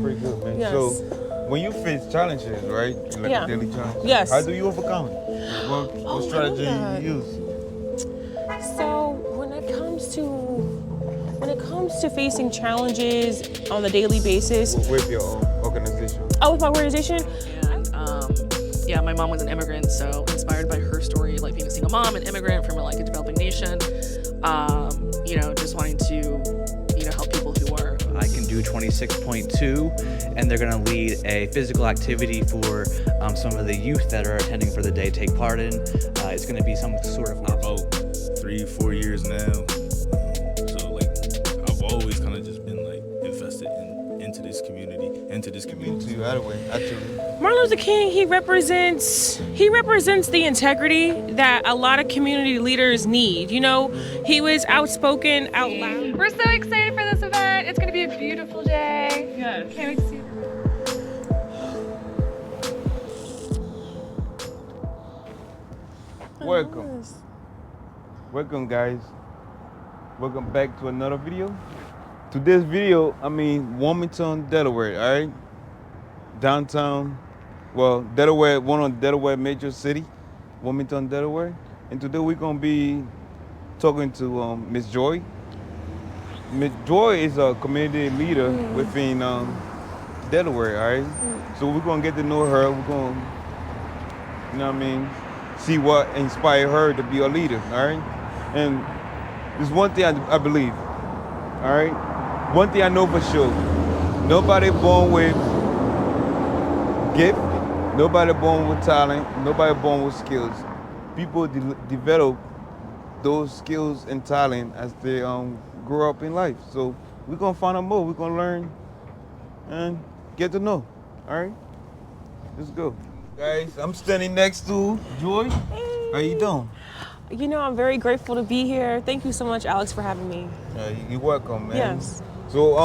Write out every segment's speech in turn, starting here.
Pretty good, man. Yes. So, when you face challenges, right? Like Yeah. a daily challenge. Yes. How do you overcome it? What strategy you use? So when it comes to facing challenges on a daily basis, With your organization. oh, with my organization, And my mom was an immigrant, so inspired by her story, like being a single mom, an immigrant from like a developing nation, just wanting to, help people who are. I can do 26.2, and they're going to lead a physical activity for some of the youth that are attending for the day take part in. It's going to be some sort of about 3-4 years now. So like I've always kind of just been like invested into this community. To you, either way, actually. Martin Luther King, he represents the integrity that a lot of community leaders need. He was outspoken, out loud. We're so excited for this event. It's going to be a beautiful day. Yes. Can't wait to see you. Welcome guys. Welcome back to another video. To this video, Wilmington, Delaware, all right? Downtown, Delaware, one of Delaware major city, Wilmington, Delaware. And today we're gonna be talking to Miss Joy. Miss Joy is a community leader within Delaware, all right? So we're gonna get to know her. We're gonna, see what inspired her to be a leader, all right? And there's one thing I believe, all right? One thing I know for sure, nobody born with gift, nobody born with talent, nobody born with skills. People develop those skills and talent as they grow up in life. So we're gonna find out more, we're gonna learn and get to know, all right? Let's go. Guys, I'm standing next to Joy. How you doing? I'm very grateful to be here. Thank you so much, Alex, for having me. You're welcome, man. Yes. So,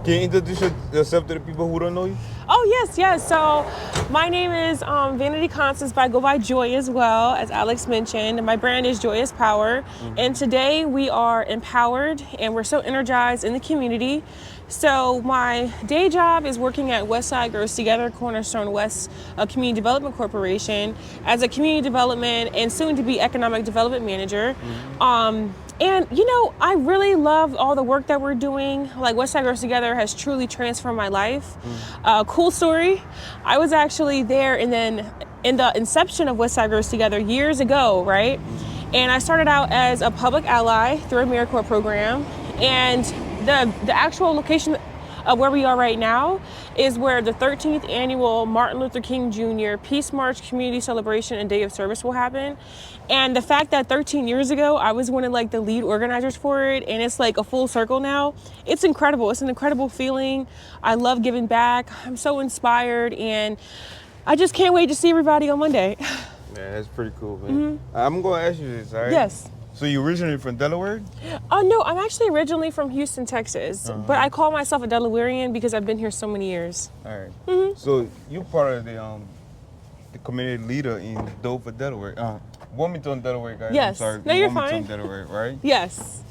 can you introduce yourself to the people who don't know you? Oh, yes. So my name is Vanity Constance, but I go by Joy as well, as Alex mentioned. My brand is Joyous Power. And today we are empowered and we're so energized in the community. So my day job is working at Westside Grows Together Cornerstone West Community Development Corporation as a community development and soon to be economic development manager. And I really love all the work that we're doing. Like Westside Grows Together has truly transformed my life. Cool story. I was actually there and then in the inception of Westside Grows Together years ago, right? And I started out as a public ally through a AmeriCorps program. And the actual location of where we are right now is where the 13th annual Martin Luther King Jr. Peace March Community Celebration and Day of Service will happen. And the fact that 13 years ago, I was one of the lead organizers for it, and it's like a full circle now, it's incredible. It's an incredible feeling. I love giving back. I'm so inspired, and I just can't wait to see everybody on Monday. Yeah, that's pretty cool, man. I'm going to ask you this, all right? Yes. So you originally from Delaware? No, I'm actually originally from Houston, Texas, but I call myself a Delawarean because I've been here so many years. All right. So you're part of the community leader in Dover, Delaware. Wilmington, Delaware, guys. Yes. I'm sorry. No, you're Wilmington, fine. Delaware, right? Yes.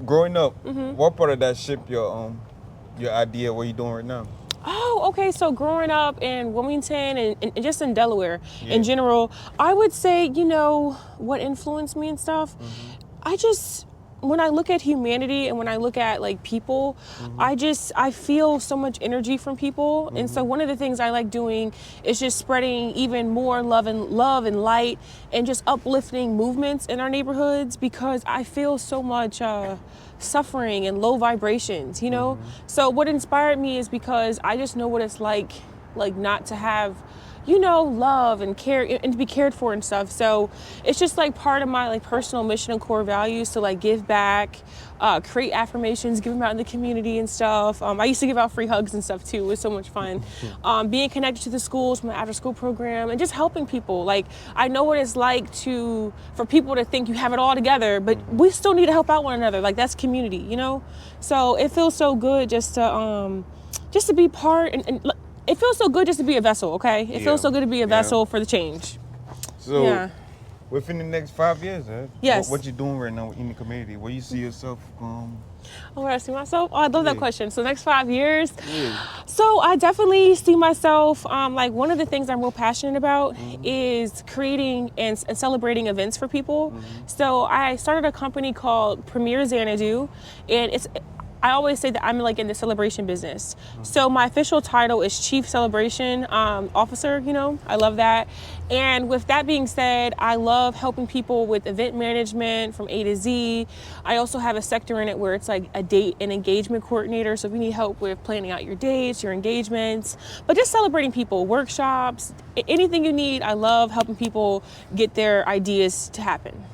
Growing up, what part of that shaped your idea, what you're doing right now? Oh, okay. So growing up in Wilmington and just in Delaware in general, I would say, what influenced me and stuff, when I look at humanity and when I look at people, I feel so much energy from people. And so one of the things I like doing is just spreading even more love and light and just uplifting movements in our neighborhoods because I feel so much suffering and low vibrations, So what inspired me is because I just know what it's like not to have love and care and to be cared for and stuff. So it's just part of my personal mission and core values to give back, create affirmations, give them out in the community and stuff. I used to give out free hugs and stuff too. It was so much fun. Being connected to the schools, my after school program, and just helping people. I know what it's like for people to think you have it all together, but we still need to help out one another. That's community, So it feels so good just to be part and it feels so good just to be a vessel, okay? It feels so good to be a vessel for the change. So, within the next 5 years, Yes. what you doing right now in the community? Where you see yourself Oh, where I see myself? Oh, I love that Yeah. question. So next 5 years. Yeah. So I definitely see myself, like one of the things I'm real passionate about Mm-hmm. is creating and celebrating events for people. So I started a company called Premier Xanadu, and I always say that I'm like in the celebration business. So my official title is Chief Celebration Officer, you know, I love that. And with that being said, I love helping people with event management from A to Z. I also have a sector in it where it's like a date and engagement coordinator. So if you need help with planning out your dates, your engagements, but just celebrating people, workshops, anything you need, I love helping people get their ideas to happen.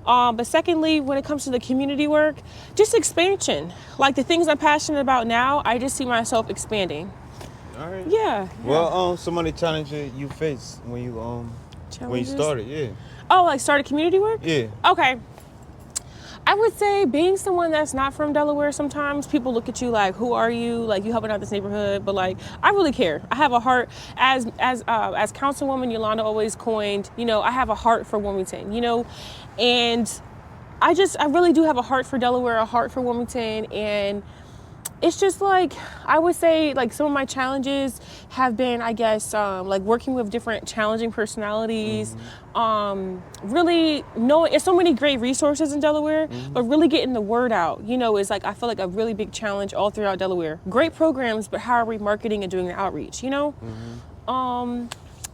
But secondly, when it comes to the community work, just expansion. Like the things I'm passionate about now, I just see myself expanding. All right. Yeah. Well, some of the challenges you faced when you Challenges? started, yeah. Oh, like started community work? Yeah. Okay. I would say being someone that's not from Delaware, sometimes people look at you like, who are you? Like you helping out this neighborhood, but like I really care. I have a heart, as Councilwoman Yolanda always coined, you know, I have a heart for Wilmington, you know, and I really do have a heart for Delaware, a heart for Wilmington, and it's just like, I would say like some of my challenges have been, I guess, like working with different challenging personalities, really knowing, there's so many great resources in Delaware, but really getting the word out, you know, is like, I feel like a really big challenge all throughout Delaware. Great programs, but how are we marketing and doing the outreach, you know?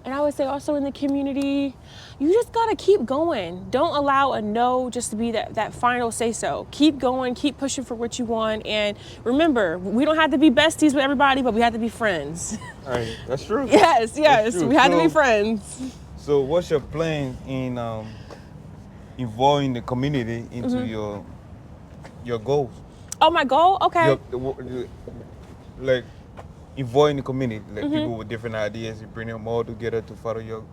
And I would say also in the community, you just gotta keep going. Don't allow a no just to be that final say so. Keep going, keep pushing for what you want. And remember, we don't have to be besties with everybody, but we have to be friends. All right, that's true. Yes, That's true. we have to be So- friends. So what's your plan in involving the community into your goals? Oh, my goal? Okay. Like involving the community, like people with different ideas, you bring them all together to follow your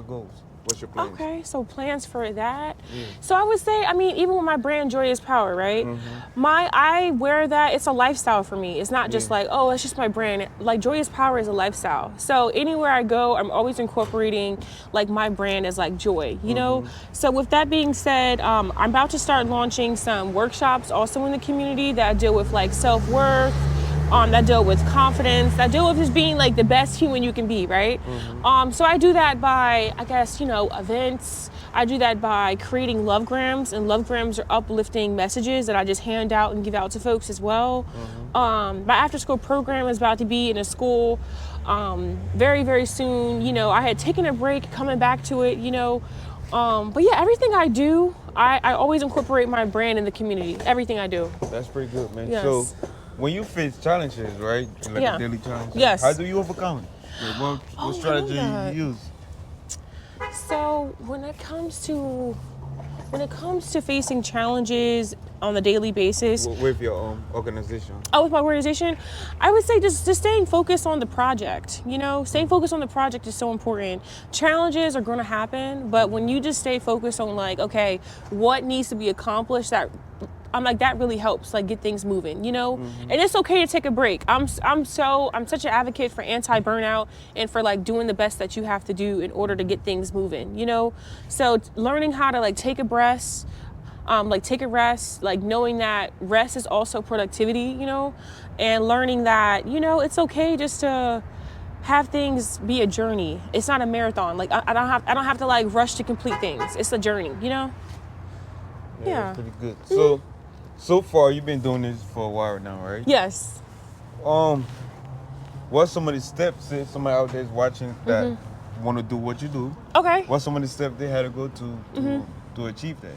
goals. What's your plans? Okay, so plans for that. So I would say, I mean, even with my brand Joy is Power, right? I wear that, it's a lifestyle for me. It's not just like, oh, it's just my brand. Like Joy is Power is a lifestyle. So anywhere I go, I'm always incorporating like my brand as like joy, you know? So with that being said, I'm about to start launching some workshops also in the community that deal with like self-worth, that deal with confidence, that deal with just being like the best human you can be, right? So I do that by, I guess, you know, events. I do that by creating lovegrams, and lovegrams are uplifting messages that I just hand out and give out to folks as well. My after school program is about to be in a school very, very soon. You know, I had taken a break, coming back to it, you know. But yeah, everything I do, I always incorporate my brand in the community, everything I do. That's pretty good, man. Yes. So when you face challenges, right? Like Yeah. a daily challenge. Yes. How do you overcome it? Like what I love strategy that. you use? So when it comes to facing challenges on a daily basis, With your organization. with my organization, I would say just staying focused on the project. You know, staying focused on the project is so important. Challenges are going to happen, but when you just stay focused on like, okay, what needs to be accomplished, that I'm like, that really helps like get things moving, you know? And it's okay to take a break. I'm such an advocate for anti-burnout and for like doing the best that you have to do in order to get things moving, you know? So learning how to like take a breath, like take a rest, like knowing that rest is also productivity, you know? And learning that, you know, it's okay just to have things be a journey. It's not a marathon. Like I don't have to like rush to complete things. It's a journey, you know? Yeah. That's pretty good. So far you've been doing this for a while now, right? Yes. What's some of the steps if somebody out there is watching that want to do what you do? Okay. What's some of the steps they had to go to achieve that?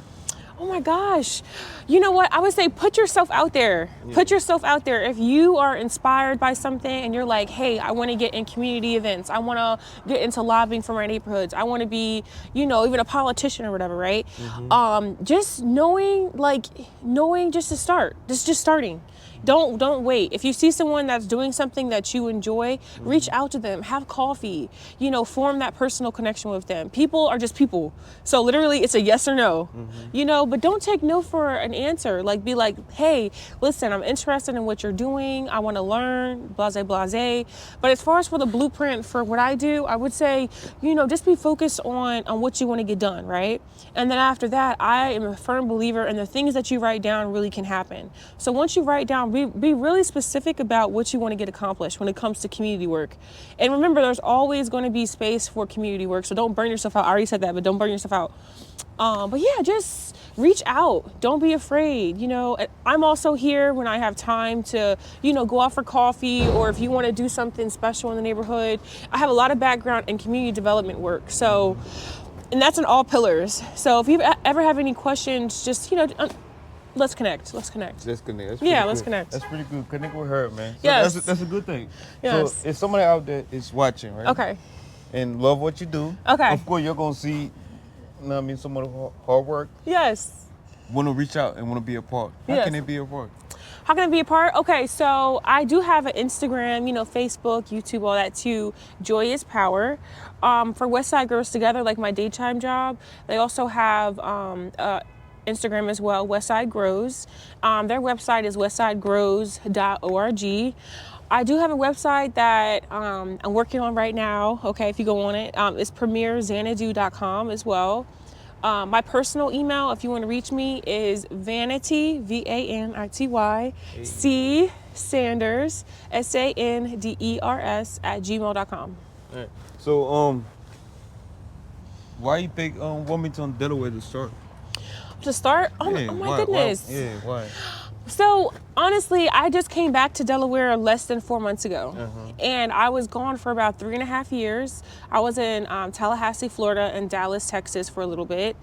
Oh my gosh. You know what? I would say put yourself out there. Put yourself out there. If you are inspired by something and you're like, hey, I want to get in community events. I want to get into lobbying for my neighborhoods. I want to be, you know, even a politician or whatever, right? Just knowing just to start. Just starting. Don't wait. If you see someone that's doing something that you enjoy, reach out to them, have coffee, you know, form that personal connection with them. People are just people. So literally it's a yes or no, you know, but don't take no for an answer. Like, be like, hey, listen, I'm interested in what you're doing. I want to learn, blase, blase. But as far as for the blueprint for what I do, I would say, just be focused on what you want to get done, right? And then after that, I am a firm believer in the things that you write down really can happen. So once you write down, be really specific about what you want to get accomplished when it comes to community work. And remember, there's always going to be space for community work. So don't burn yourself out. I already said that, but don't burn yourself out. But yeah, just reach out. Don't be afraid. I'm also here when I have time to, go out for coffee, or if you want to do something special in the neighborhood. I have a lot of background in community development work. So, and that's in all pillars. So if you ever have any questions, just, let's connect. Let's connect. That's Let's good. connect. That's pretty good. Connect with her, man. So Yes. That's a good thing. Yes. So if somebody out there is watching, right? Okay. And love what you do. Okay. Of course, you're going to see, some of the hard work. Yes. Want to reach out and want to be a part. How Yes. can they be a part? How can I be a part? Okay, so I do have an Instagram, Facebook, YouTube, all that too. Joy is Power. For Westside Girls Together, like my daytime job, they also have Instagram as well, Westside Grows. Their website is westsidegrows.org. I do have a website that I'm working on right now. Okay, if you go on it, it's premierxanadu.com as well. My personal email, if you want to reach me, is vanity, VANITY, C Sanders, SANDERS @gmail.com. All right. So, why you pick Wilmington, Delaware to start? To start? Oh my goodness. Why? So honestly, I just came back to Delaware less than 4 months ago. And I was gone for about 3.5 years. I was in Tallahassee, Florida, and Dallas, Texas for a little bit.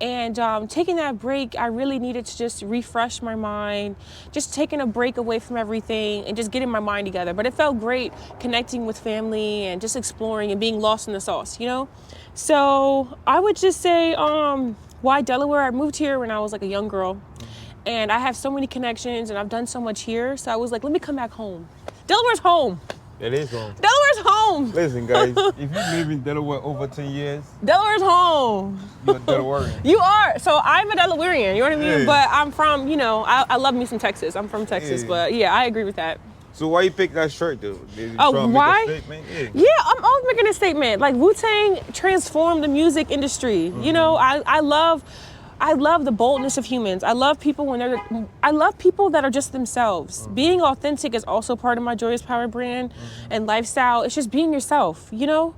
And taking that break, I really needed to just refresh my mind, just taking a break away from everything and just getting my mind together. But it felt great connecting with family and just exploring and being lost in the sauce, So I would just say, why Delaware? I moved here when I was like a young girl. And I have so many connections and I've done so much here. So I was like, let me come back home. Delaware's home. It is home. Delaware's home. Listen, guys, if you live in Delaware over 10 years, Delaware's home. you're a Delawarean. You are. So I'm a Delawarean, you know what I mean? Yeah. But I'm from, I love me some Texas. I'm from Texas, Yeah. but yeah, I agree with that. So why you pick that shirt, though? Did you Oh, try to why? Make a statement? Yeah, I'm always making a statement. Like Wu-Tang transformed the music industry. I love the boldness of humans. I love people that are just themselves. Being authentic is also part of my Joyous Power brand and lifestyle. It's just being yourself, Yeah.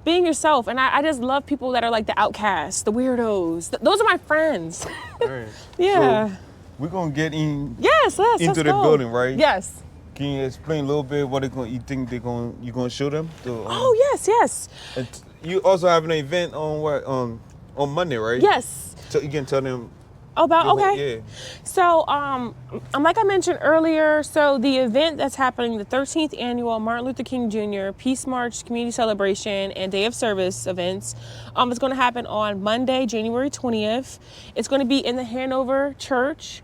Being yourself. And I just love people that are like the outcasts, the weirdos. Those are my friends. All right. Yeah. So we're going to get Yes, into let's the go. building, right? Yes. Can you explain a little bit what you think you're going to show them? Oh, yes. And you also have an event on Monday, right? Yes. So you can tell them. Okay. Yeah. So, like I mentioned earlier, so the event that's happening, the 13th annual Martin Luther King Jr. Peace March Community Celebration and Day of Service events, is going to happen on Monday, January 20th. It's going to be in the Hanover Church.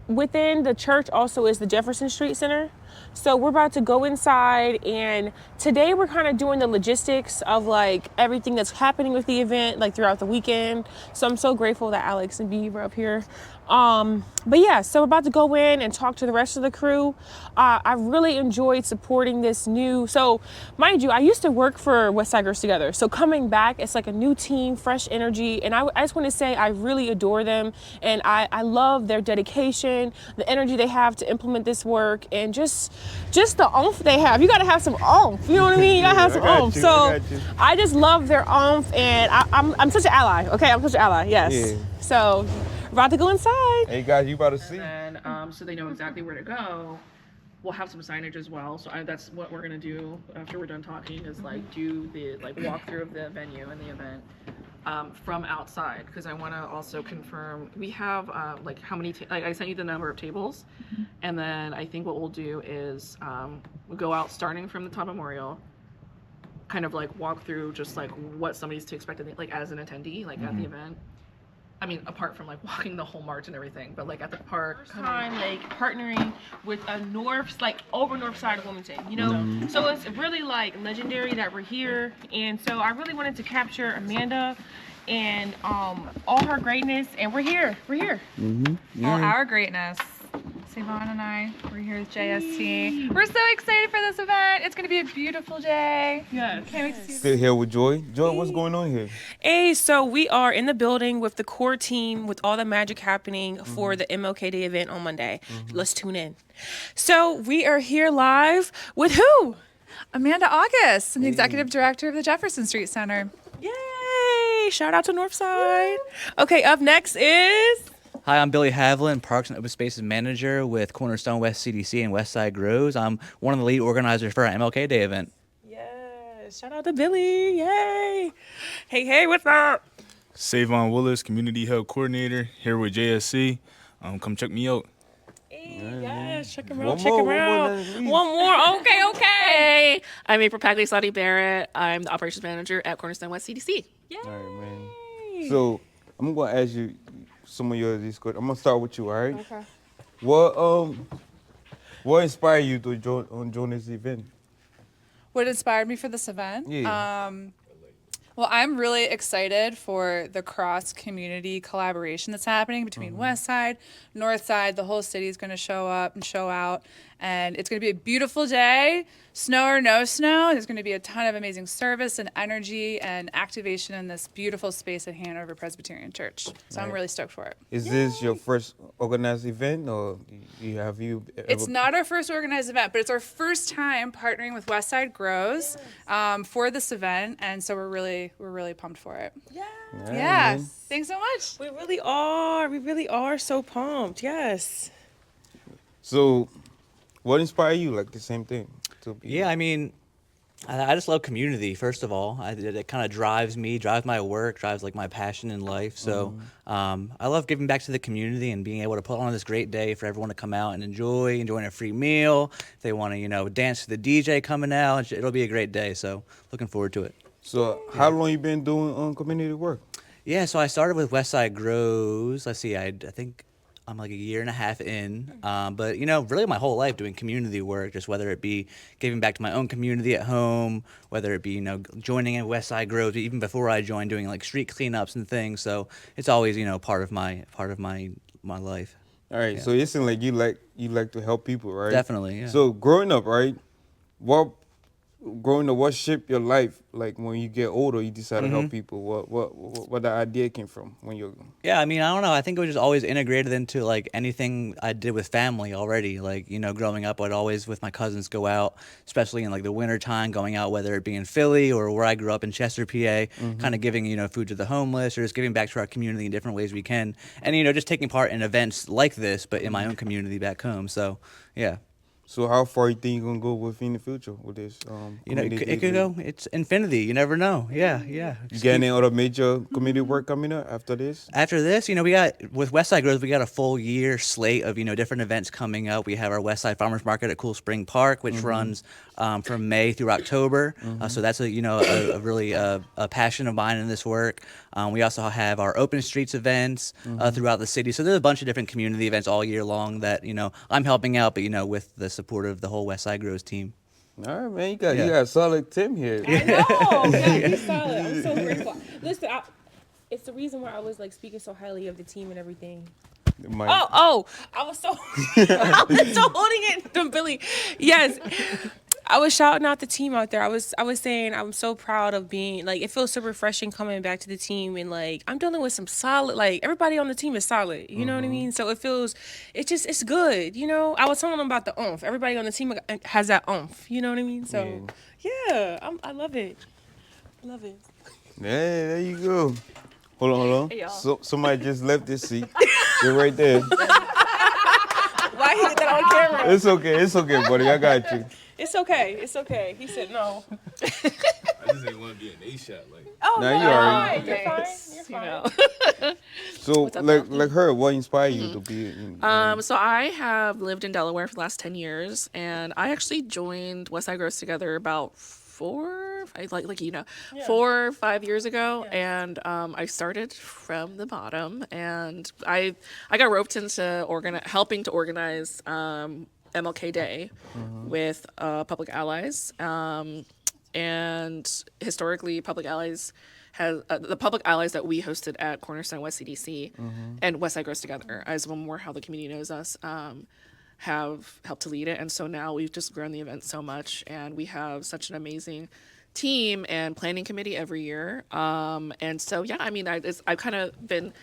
Within the church also is the Jefferson Street Center. So we're about to go inside, and today we're kind of doing the logistics of like everything that's happening with the event, like throughout the weekend. So I'm so grateful that Alex and Bee were up here. But yeah, so we're about to go in and talk to the rest of the crew. I really enjoyed supporting this new, so mind you, I used to work for Westside Girls Together. So coming back, it's like a new team, fresh energy. And I just want to say I really adore them. And I love their dedication, the energy they have to implement this work, and just the oomph they have. You got to have some oomph. You know what I mean? You got to have some oomph. So I just love their oomph, and I'm such an ally. Okay, I'm such an ally. Yes. Yeah. So we're about to go inside. Hey guys, you about to see. And so they know exactly where to go. We'll have some signage as well. So that's what we're gonna do after we're done talking, is like do the walkthrough of the venue and the event from outside, because I want to also confirm we have how many I sent you the number of tables, and then I think what we'll do is we'll go out starting from the top memorial, kind of walk through just what somebody's to expect as an attendee at the event. I mean, apart from like walking the whole march and everything, but like at the park. First time like partnering with a over north side of Wilmington, you know. So it's really like legendary that we're here, and so I really wanted to capture Amanda and all her greatness, and we're here. All our greatness. Savon and I, we're here with JST. We're so excited for this event. It's going to be a beautiful day. Yes. Can't wait to see you. Still here with Joy. Joy, what's going on here? Hey, so we are in the building with the core team with all the magic happening for the MLK Day event on Monday. Let's tune in. So we are here live with who? Amanda August, I'm the executive director of the Jefferson Street Center. Yay! Shout out to Northside. Okay, up next is... Hi, I'm Billy Havlin, Parks and Open Spaces Manager with Cornerstone West CDC and Westside Grows. I'm one of the lead organizers for our MLK Day event. Yes, shout out to Billy. Yay! Hey, what's up? Savon Willis, Community Health Coordinator, here with JSC. Come check me out. Hey, yes, check him One out, check more, him one more, out. then leave. One more, okay. Hey, I'm April Pagliasati Barrett. I'm the operations manager at Cornerstone West CDC. Yay! All right, man. So I'm going to ask you some of these questions. I'm going to start with you, all right? Okay. What inspired you to join this event? What inspired me for this event? Yeah. Well, I'm really excited for the cross-community collaboration that's happening between West Side, North Side. The whole city is going to show up and show out, and it's going to be a beautiful day. Snow or no snow, there's going to be a ton of amazing service and energy and activation in this beautiful space at Hanover Presbyterian Church. So I'm really stoked for it. Is this your first organized event, or have you ever... It's not our first organized event, but it's our first time partnering with Westside Grows for this event, and so we're really pumped for it. Yeah. Yeah, man. thanks so much. We really are so pumped. Yes. So, what inspired you? Like the same thing? To be... Yeah, I mean, I just love community, first of all. It kind of drives me, drives my work, drives like my passion in life. So I love giving back to the community and being able to put on this great day for everyone to come out and enjoying a free meal. If they want to, dance to the DJ coming out, it'll be a great day. So looking forward to it. So, how long you been doing community work? Yeah, so I started with Westside Grows. Let's see, I think I'm like a year and a half in, but really my whole life doing community work, just whether it be giving back to my own community at home, whether it be joining in Westside Groves, even before I joined, doing like street cleanups and things. So it's always part of my life. All right. Yeah. So it seems like you like to help people, right? Definitely. Yeah. So growing up, right? What shaped your life? Like when you get older, you decide to help people. What the idea came from when you're... Yeah, I mean, I don't know. I think it was just always integrated into like anything I did with family already. Like, growing up, I'd always with my cousins go out, especially in like the winter time, going out, whether it be in Philly or where I grew up in Chester, PA, kind of giving, food to the homeless or just giving back to our community in different ways we can. And, just taking part in events like this, but in my own community back home. So, yeah. So how far you think you're gonna go in the future with this? It could go. It's infinity. You never know. Yeah. You got any other major community work coming up after this? After this, we got with Westside Grows, we got a full year slate of different events coming up. We have our Westside Farmers Market at Cool Spring Park, which runs from May through October. So that's a really a passion of mine in this work. We also have our Open Streets events throughout the city. So there's a bunch of different community events all year long that I'm helping out, but with the support of the whole Westside Grows team. All right, man. You got a solid team here. I know. Yeah, he's solid. I'm so grateful. Listen, it's the reason why I was like speaking so highly of the team and everything. I was so holding it to Billy. Yes. I was shouting out the team out there. I was saying I'm so proud of being like, it feels so refreshing coming back to the team, and like I'm dealing with some solid, like everybody on the team is solid, you know what I mean? So it's good, I was telling them about the oomph. Everybody on the team has that oomph, you know what I mean? So yeah, I love it. Love it. Yeah, there you go. Hold on. Hey, y'all. So somebody just left this seat. They're right there. Why he did that on camera? It's okay, buddy. I got you. It's okay. He said no. I just didn't want to be an A-shot. Oh, Nah, no, you already- you're fine. So What's up, like her, what inspired you to be? So I have lived in Delaware for the last 10 years, and I actually joined Westside Grows together about 4 or 5 years ago, and I started from the bottom, and I got roped into helping to organize MLK Day with Public Allies, and historically Public Allies has the Public Allies that we hosted at Cornerstone West CDC and Westside Grows Together, as one more how the community knows us. Have helped to lead it, and so now we've just grown the event so much, and we have such an amazing team and planning committee every year. And so yeah, I mean, I've kind of been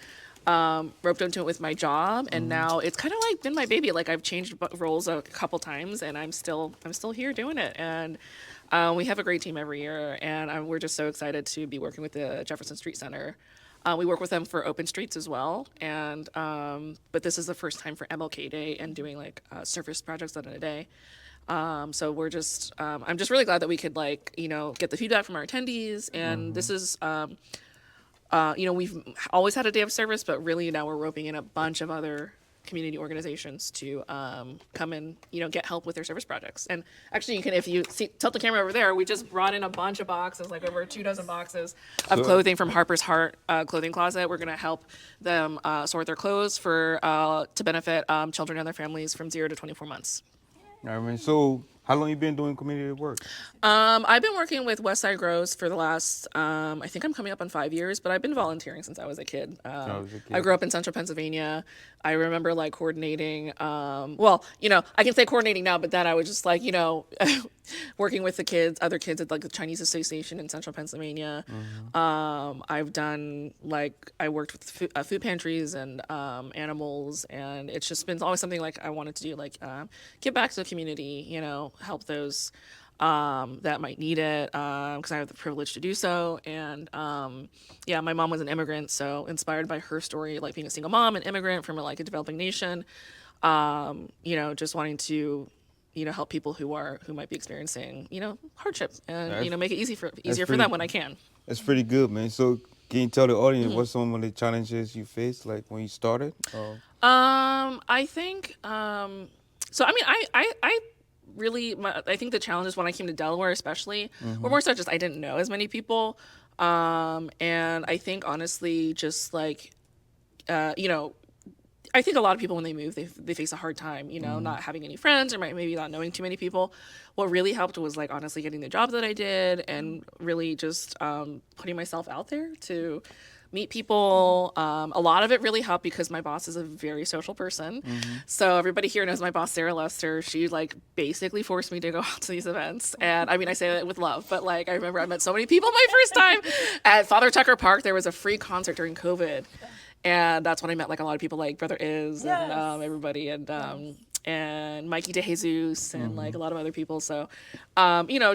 roped into it with my job, and now it's kind of like been my baby. Like I've changed roles a couple times, and I'm still here doing it. And we have a great team every year, and we're just so excited to be working with the Jefferson Street Center. We work with them for open streets as well, and but this is the first time for MLK Day and doing like service projects done in a day. So we're just, I'm just really glad that we could get the feedback from our attendees, and this is, we've always had a day of service, but really now we're roping in a bunch of other community organizations to come and get help with their service projects. And actually, you can, if you tilt the camera over there, we just brought in a bunch of boxes, like over 24 boxes of clothing from Harper's Heart Clothing Closet. We're going to help them sort their clothes to benefit children and their families from 0 to 24 months. I mean, so how long you been doing community work? I've been working with Westside Grows for the last, I think I'm coming up on 5 years, but I've been volunteering since I was a kid. I grew up in central Pennsylvania. I remember coordinating, I can say coordinating now, but then I was just working with the other kids at the Chinese Association in central Pennsylvania. I've done, I worked with food pantries and animals, and it's just been always something I wanted to do, give back to the community, help those that might need it, because I have the privilege to do so. And my mom was an immigrant, so inspired by her story, being a single mom, an immigrant from a developing nation, just wanting to help people who might be experiencing hardship, and make it easier for them when I can. That's pretty good, man. So can you tell the audience what some of the challenges you faced when you started? I think so. I mean, I really, I think the challenges when I came to Delaware, especially, were more so just I didn't know as many people, and I think honestly, just I think a lot of people when they move, they face a hard time, not having any friends or maybe not knowing too many people. What really helped was honestly getting the job that I did, and really just putting myself out there to meet people. A lot of it really helped because my boss is a very social person. So everybody here knows my boss, Sarah Lester. She basically forced me to go out to these events. And I mean, I say that with love, but I remember I met so many people my first time at Father Tucker Park. There was a free concert during COVID. And that's when I met a lot of people like Brother Iz and everybody, and Mikey DeJesus and a lot of other people. So,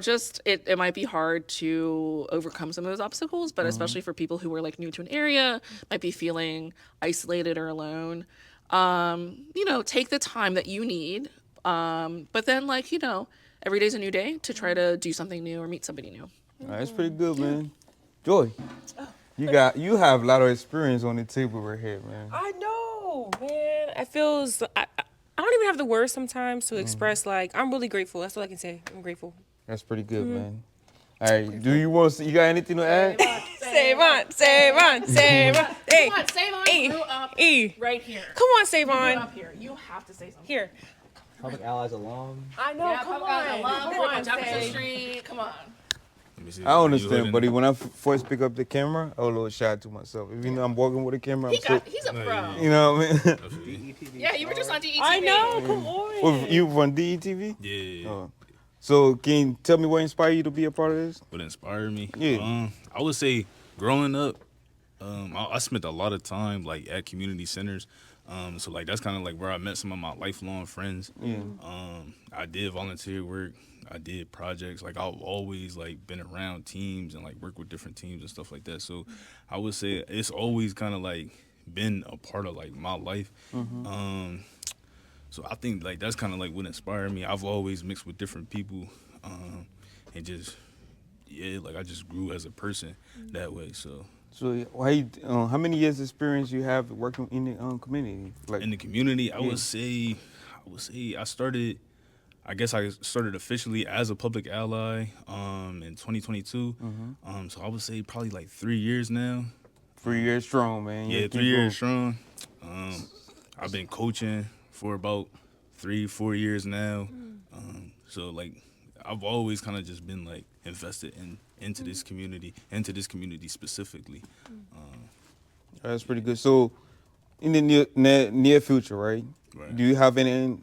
just it might be hard to overcome some of those obstacles, but especially for people who are new to an area, might be feeling isolated or alone. Take the time that you need, but then every day's a new day to try to do something new or meet somebody new. All right, that's pretty good, man. Joy. You have a lot of experience on the table right here, man. I know, man. I don't even have the words sometimes to express I'm really grateful. That's all I can say. I'm grateful. That's pretty good, man. All right, you got anything to add? Savon. Hey. Come on, Savon grew up right here. Come on, Savon. Grew up here. You have to say something. Here. Public Allies alum. I know. Come on, Jefferson Street. Come on. I understand, buddy. When I first pick up the camera, I was a little shy to myself. Even though I'm walking with a camera, he's a pro. You know what I mean? Yeah, you were just on DETV. I know. Come on. You from DETV? Yeah. So can you tell me what inspired you to be a part of this? What inspired me? Yeah. I would say growing up, I spent a lot of time at community centers. So that's kind of where I met some of my lifelong friends. Yeah. I did volunteer work. I did projects. I've always been around teams and work with different teams and stuff like that. So I would say it's always kind of been a part of my life. So I think that's kind of what inspired me. I've always mixed with different people, and just I just grew as a person that way. So how many years experience you have working in the community? In the community, I would say I I guess I started officially as a public ally in 2022. So I would say probably like 3 years now. 3 years strong, man. Yeah, keep 3 years going. strong. I've been coaching for about 3-4 years now. So like I've always kind of just been like invested into this community specifically. That's pretty good. So, in the near future, right? Right. Do you have any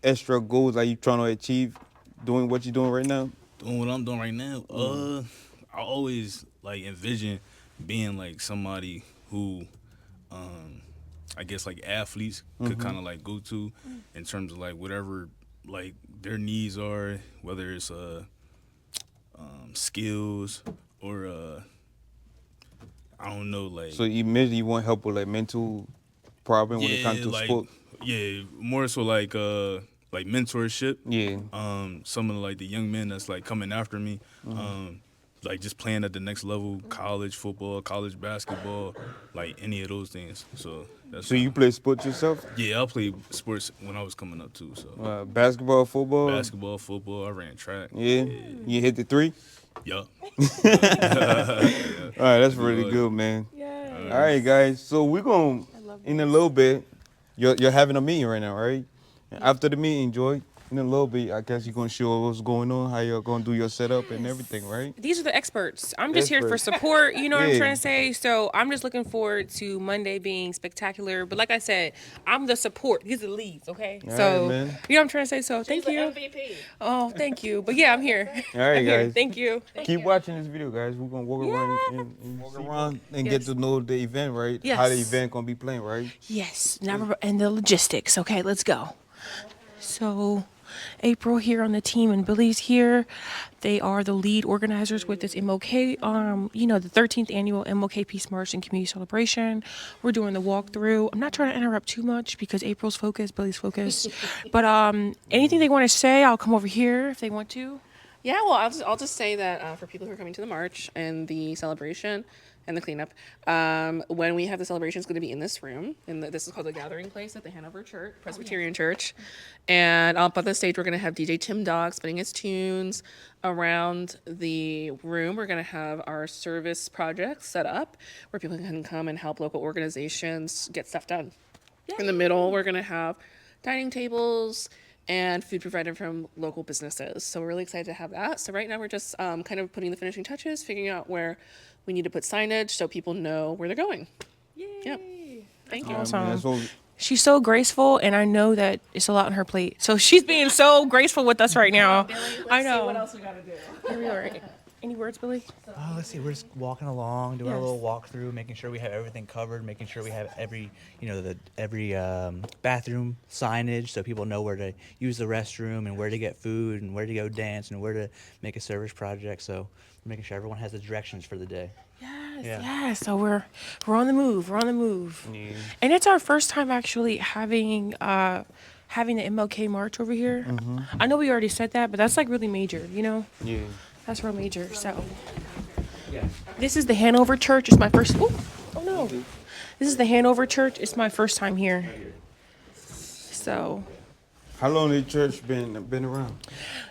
extra goals that you trying to achieve doing what you're doing right now? Doing what I'm doing right now, I always like envision being like somebody who, I guess like athletes could kind of like go to in terms of like whatever like their needs are, whether it's skills or I don't know, like So, you want help with like mental problem when it comes to like sport? more so like mentorship. Yeah. Some of like the young men that's like coming after me, like just playing at the next level, college football, college basketball, like any of those things. So that's So you play sports yourself? yeah, I played sports when I was coming up too. So Basketball, football? basketball, football, I ran track. Yeah. You hit the 3? Yup. All right, that's really good, man. Yay. All right, guys. So we're going to, in a little bit, you're having a meeting right now, right? And after the meeting, Joy, in a little bit, I guess you're going to show what's going on, how you're going to do your setup and everything, right? These are the experts. I'm just here for Experts. support, you know what I'm Yeah. trying to say? So I'm just looking forward to Monday being spectacular. But like I said, I'm the support. These are the leads, okay? All So, right, man. you know what I'm trying to say? So thank you. MVP. Oh, thank you. But yeah, I'm here. All right, I'm here. guys. Thank you. Keep watching this video, guys. We're going to walk around and get Yes. to know the event, right? Yes. How the event going to be playing, right? Yes, and the logistics. Okay, let's go. So, April here on the team and Billy's here. They are the lead organizers with this MOK, the 13th annual MOK Peace March and Community Celebration. We're doing the walkthrough. I'm not trying to interrupt too much because April's focused, Billy's focused. But anything they want to say, I'll come over here if they want to. Yeah, well, I'll just say that for people who are coming to the march and the celebration and the cleanup, when we have the celebration, it's going to be in this room. This is called the Gathering Place at the Hanover Church, Presbyterian Church. And up on the stage, we're going to have DJ Tim Dog spinning his tunes. Around the room, we're going to have our service projects set up where people can come and help local organizations get stuff done. In the middle, we're going to have dining tables and food provided from local businesses. So we're really excited to have that. So right now we're just kind of putting the finishing touches, figuring out where we need to put signage so people know where they're going. Yay. Yep. Thank you. Awesome. That's what She's so graceful, and I know that it's a lot on her plate. So she's being so graceful with us right now. I know. What else we gotta do? Here we are. Any words, Billy? Oh, let's see. We're just walking along, doing Yes. a little walkthrough, making sure we have everything covered, making sure we have every bathroom signage so people know where to use the restroom and where to get food and where to go dance and where to make a service project. So we're making sure everyone has the directions for the day. Yes, Yeah. yes. So we're on the move. We're on the move. Yeah. And it's our first time actually having the MLK March over here. I know we already said that, but that's like really major, you know? Yeah. That's real major. So this is the Hanover Church. It's my first. Oh no! This is the Hanover Church. It's my first time here. So, How long has the church been around?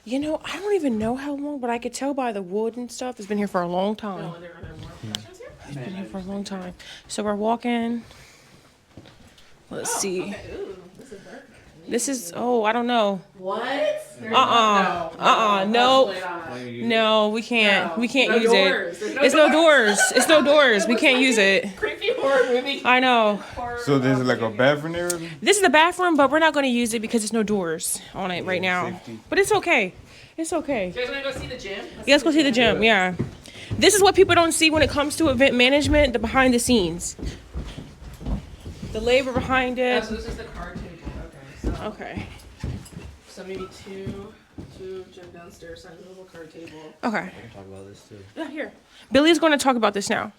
I don't even know how long, but I could tell by the wood and stuff. It's been here for a long time. It's been here for a long time. So we're walking. Let's see. This is. Oh, I don't know. What? No, we can't. We can't No use doors. it. There's no It's no doors. It's no doors. We can't use it. Creepy horror movie. I know. So there's like a bathroom area? This is the bathroom, but we're not going to use it because there's no doors on it right now. safety. But it's okay. It's okay. You guys wanna go see the gym? Yeah, let's go see the gym. Yeah. This is what people don't see when it comes to event management, the behind the scenes. The labor behind it. So this is the card table. Okay. So maybe two gym downstairs, size little card table. Okay. We can talk about this too. Yeah, here. Billy's going to talk about this now.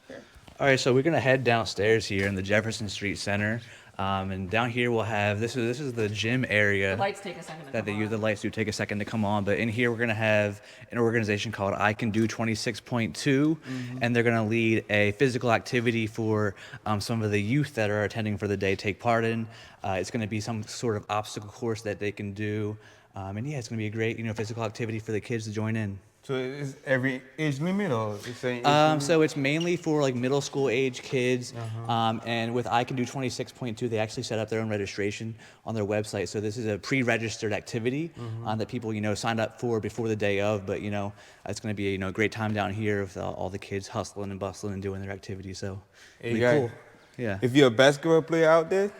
All right, so we're gonna head downstairs here in the Jefferson Street Center, and down here we'll have this is the gym area. Lights take a second to That come they use. on. The lights do take a second to come on, but in here we're gonna have an organization called I Can Do 26.2, and they're gonna lead a physical activity for some of the youth that are attending for the day take part in. It's gonna be some sort of obstacle course that they can do. And yeah, it's going to be a great, physical activity for the kids to join in. So is every age limit or the same age limit? So it's mainly for like middle school age kids, and with I Can Do 26.2, they actually set up their own registration on their website. So this is a pre-registered activity that people signed up for before the day of. But it's going to be a great time down here with all the kids hustling and bustling and doing their activities. So Hey, it'll be guys, cool. Yeah. If you're a basketball player out there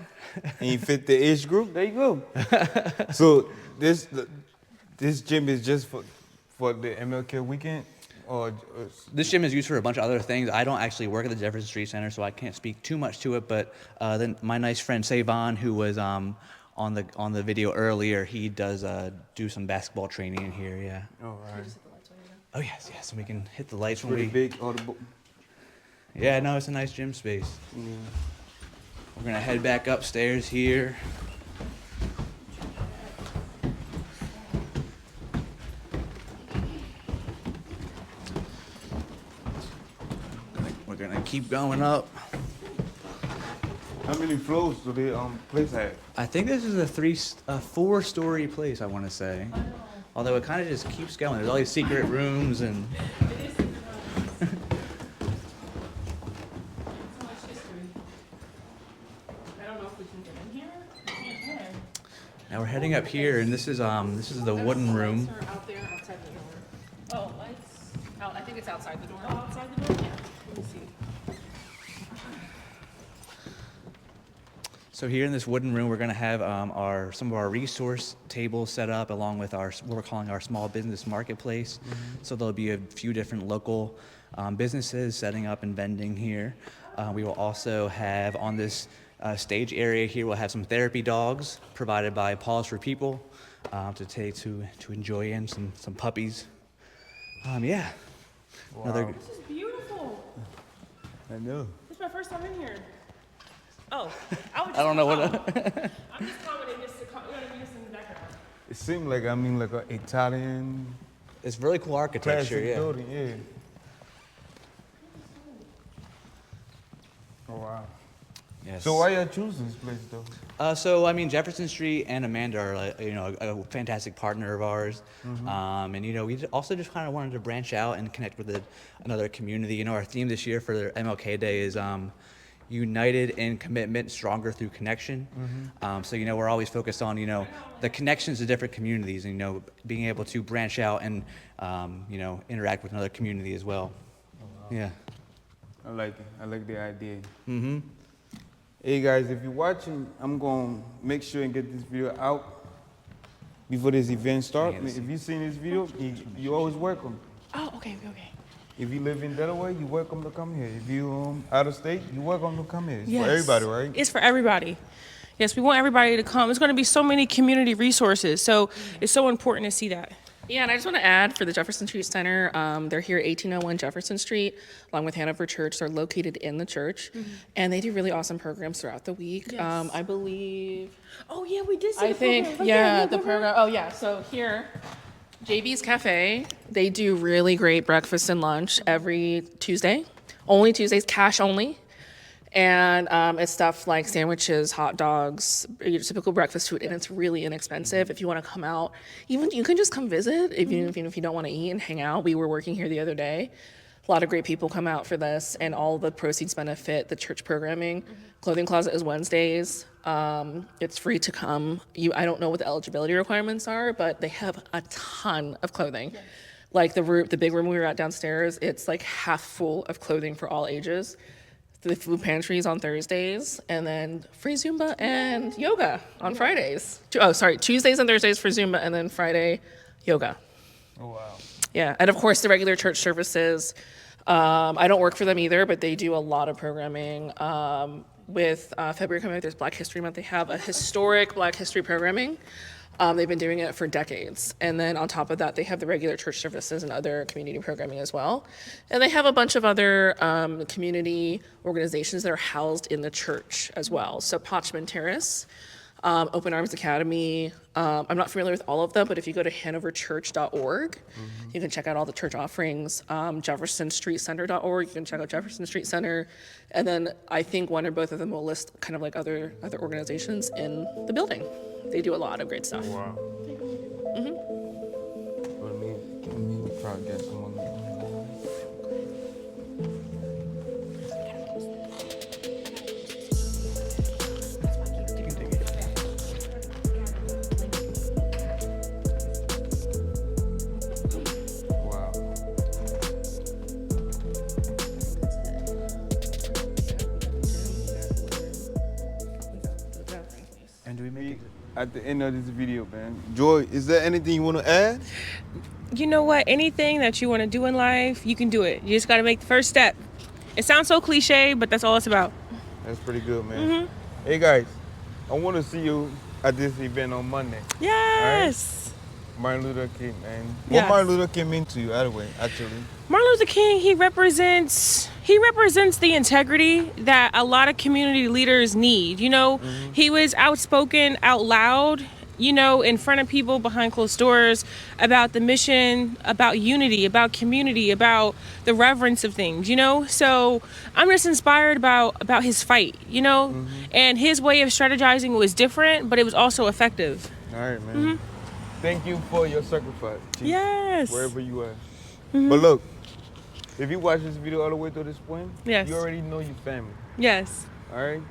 and you fit the age group, there you go. So this gym is just for the MLK weekend, or This gym is used for a bunch of other things. I don't actually work at the Jefferson Street Center, so I can't speak too much to it. But then my nice friend Savon, who was on the video earlier, he does do some basketball training in here. Yeah. all right, Oh yes, yes. And we can hit the lights when pretty we. big. Yeah, no, it's a nice gym space. We're gonna head back upstairs here. We're gonna keep going up. How many floors do the place have? I think this is a 4-story place, I want to say. Although it kind of just keeps going. There's all these secret rooms and. Now we're heading up here, and this is the wooden room. Out there, outside the door. Oh, lights. Oh, I think it's outside the door. Oh, outside the door. Yeah. Let me see. So here in this wooden room, we're going to have some of our resource tables set up, along with what we're calling our small business marketplace. So there'll be a few different local businesses setting up and vending here. We will also have on this stage area here, we'll have some therapy dogs provided by Paws for People to take to enjoy in some puppies. Yeah. Wow. This is beautiful. I know. This is my first time in here. Oh, I don't know what. I'm just commenting just to just in the background. It seemed like like an Italian It's really cool architecture. classic Yeah. building. Yeah. Oh wow. Yes. So why you choosing this place though? So I mean, Jefferson Street and Amanda are a fantastic partner of ours, and we also just kind of wanted to branch out and connect with another community. Our theme this year for MLK Day is united in commitment, stronger through connection. So we're always focused on the connections to different communities, and being able to branch out and interact with another community as well. Oh, wow. Yeah. I like it. I like the idea. Hey guys, if you're watching, I'm gonna make sure and get this video out before this event starts. If you've seen this video, you're always welcome. Oh, okay. If you live in Delaware, you're welcome to come here. If you out of state, you're welcome to come here. It's Yes. for everybody, right? It's for everybody. Yes, we want everybody to come. There's going to be so many community resources, so it's so important to see that. Yeah, and I just want to add for the Jefferson Street Center, they're here at 1801 Jefferson Street, along with Hanover Church. They're located in the church, and they do really awesome programs throughout the week. Yes. I believe. Oh yeah, we did see I the think, program. Right yeah, there, the program. Oh, yeah. So here, JB's Cafe, they do really great breakfast and lunch every Tuesday. Only Tuesdays, cash only. And it's stuff like sandwiches, hot dogs, your typical breakfast food, and it's really inexpensive. If you want to come out, even you can just come visit. If you don't want to eat and hang out. We were working here the other day. A lot of great people come out for this, and all the proceeds benefit the church programming. Clothing Closet is Wednesdays. It's free to come. I don't know what the eligibility requirements are, but they have a ton of clothing. Yeah. Like the big room we were at downstairs, it's like half full of clothing for all ages. The food pantries on Thursdays, and then free Zumba and yoga on Fridays. Tuesdays and Thursdays for Zumba, and then Friday yoga. Oh wow. Yeah, and of course the regular church services. I don't work for them either, but they do a lot of programming. With February coming up, there's Black History Month. They have a historic Black History programming. They've been doing it for decades. And then on top of that, they have the regular church services and other community programming as well. And they have a bunch of other community organizations that are housed in the church as well. So Potchman Terrace, Open Arms Academy. I'm not familiar with all of them, but if you go to hanoverchurch.org, you can check out all the church offerings. JeffersonStreetCenter.org, you can check out Jefferson Street Center. And then I think one or both of them will list kind of like other organizations in the building. They do a lot of great stuff. Wow. Let me try to get someone. Wow. And do we make it? At the end of this video, man. Joy, is there anything you want to add? You know what? Anything that you want to do in life, you can do it. You just got to make the first step. It sounds so cliche, but that's all it's about. That's pretty good, man. Hey, guys, I want to see you at this event on Monday. Yes. Martin Luther King, man. Yes. What Martin Luther King mean to you, anyway, actually? Martin Luther King, he represents the integrity that a lot of community leaders need. You know, he was outspoken out loud, you know, in front of people behind closed doors about the mission, about unity, about community, about the reverence of things, you know? So I'm just inspired about his fight, you know? And his way of strategizing was different, but it was also effective. All right, man. Thank you for your sacrifice, Chief, Yes. wherever you are. But look, if you watch this video all the way to this point, Yes. you already know your family, Yes. all right?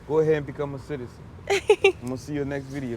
Go ahead and become a citizen. I'm going to see you next video.